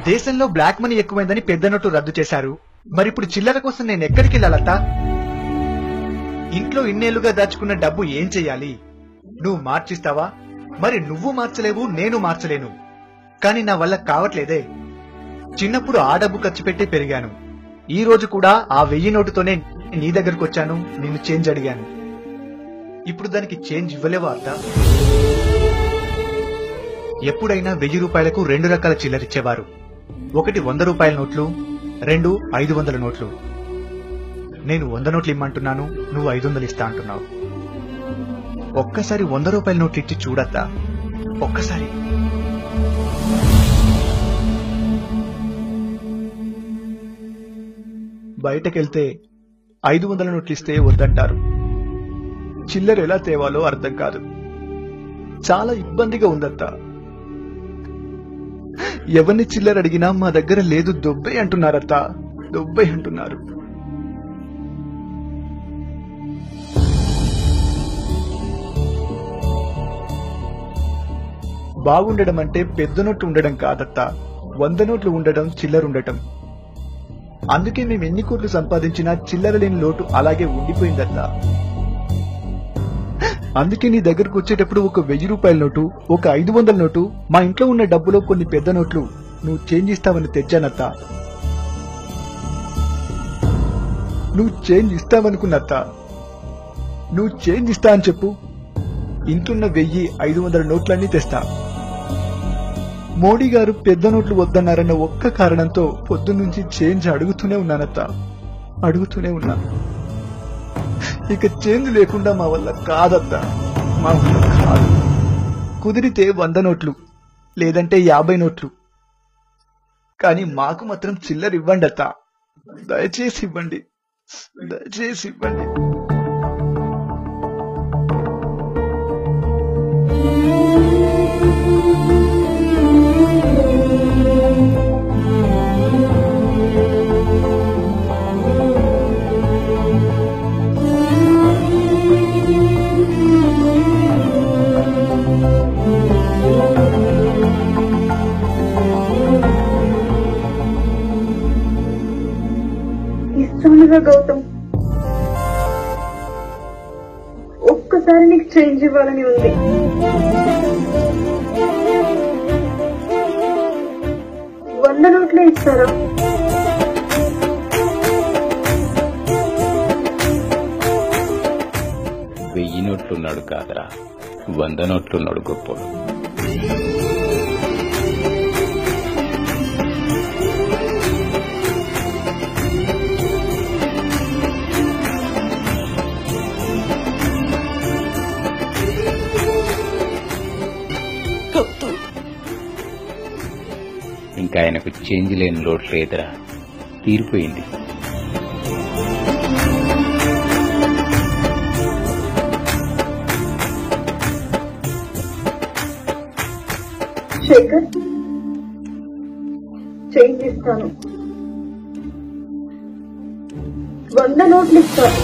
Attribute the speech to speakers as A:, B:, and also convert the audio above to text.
A: దేశంలో black money ఎక్కువైందని పెద్ద note రద్దు చేశారు. మరిప్పుడు చిల్లర కోసం నేను ఎక్కడికి వెళ్ళాలత్తా? ఇంట్లో ఇన్నేళ్లుగా దాచుకున్న డబ్బు ఏం చెయ్యాలి? నువ్వు మార్చిస్తావా? మరి నువ్వు మార్చలేవు, నేను మార్చలేను. కానీ నా వల్ల కావట్లేదే. చిన్నప్పుడు ఆ డబ్బు ఖర్చు పెట్టే పెరిగాను. ఈ రోజు కూడా ఆ 1000 నోటుతోనే నీ దగ్గరకు వచ్చాను, నిన్ను చేంజ్ అడిగాను. ఇప్పుడు దానికి చేంజ్ ఇవ్వలేవా అత్త? ఎప్పుడైనా 1000 రూపాయలకు 2 రకాల చిల్లరిచ్చేవారు. ఒకటి 100 రూపాయల నోట్లు, 2 500 నోట్లు. నేను 100 నోట్లు ఇమ్మంటున్నాను, నువ్వు 500 ఇస్తా అంటున్నావు. ఒక్కసారి 100 రూపాయల నోట్లు ఇచ్చి చూడద్దా? ఒక్కసారి. బయటకెళ్తే 500 నోట్లు ఇస్తే వద్దంటారు. చిల్లర ఎలా తేవాలో అర్థం కాదు. చాలా ఇబ్బందిగా ఉందత్తా. ఎవరిని చిల్లర అడిగినా మా దగ్గర లేదు, దొబ్బే అంటున్నారత్తా, దొబ్బే అంటున్నారు. బాగుండడం అంటే పెద్ద నోట్లు ఉండడం కాదత్తా, 100 నోట్లు ఉండడం, చిల్లర ఉండటం. అందుకే మేము ఎన్ని కోట్లు సంపాదించినా చిల్లర లేని లోటు అలాగే ఉండిపోయిందత్తా. అందుకే నీ దగ్గరకు వచ్చేటప్పుడు ఒక 1000 రూపాయల నోటు, ఒక 500 నోటు, మా ఇంట్లో ఉన్న డబ్బులో కొన్ని పెద్ద నోట్లు నువ్వు చేంజ్ ఇస్తావని తెచ్చానత్తా. నువ్వు చేంజ్ ఇస్తావనుకున్నత్తా. నువ్వు చేంజ్ ఇస్తా అని చెప్పు, ఇంట్లున్న 1000, 500 నోట్లన్నీ తెస్తా. మోడీ గారు పెద్ద నోట్లు వద్దన్నారన్న ఒక్క కారణంతో పొద్దున్నుంచి చేంజ్ అడుగుతూనే ఉన్నానత్తా, అడుగుతూనే ఉన్నా. ఇక చేంజ్ లేకుండా మా వల్ల కాదత్తా, మా వల్ల కాదు. కుదిరితే 100 నోట్లు, లేదంటే 50 నోట్లు. కానీ మాకు మాత్రం చిల్లర ఇవ్వండి అత్తా, దయచేసి ఇవ్వండి, దయచేసి ఇవ్వండి.
B: ఇస్తానుగా గౌతమ్, ఒక్కసారి నీకు చేంజ్ ఇవ్వాలని ఉంది. వంద నోట్లే ఇస్తారా?
C: వెయ్యి నోట్లున్నాడు కాదరా, 100 నోట్లున్నాడు గొప్పడు. ఇంకా ఆయనకు చేంజ్ లేని లోటు లేదురా, తీరిపోయింది.
B: శేఖర్, చేంజ్ ఇస్తాను, 100 నోట్లు ఇస్తాను.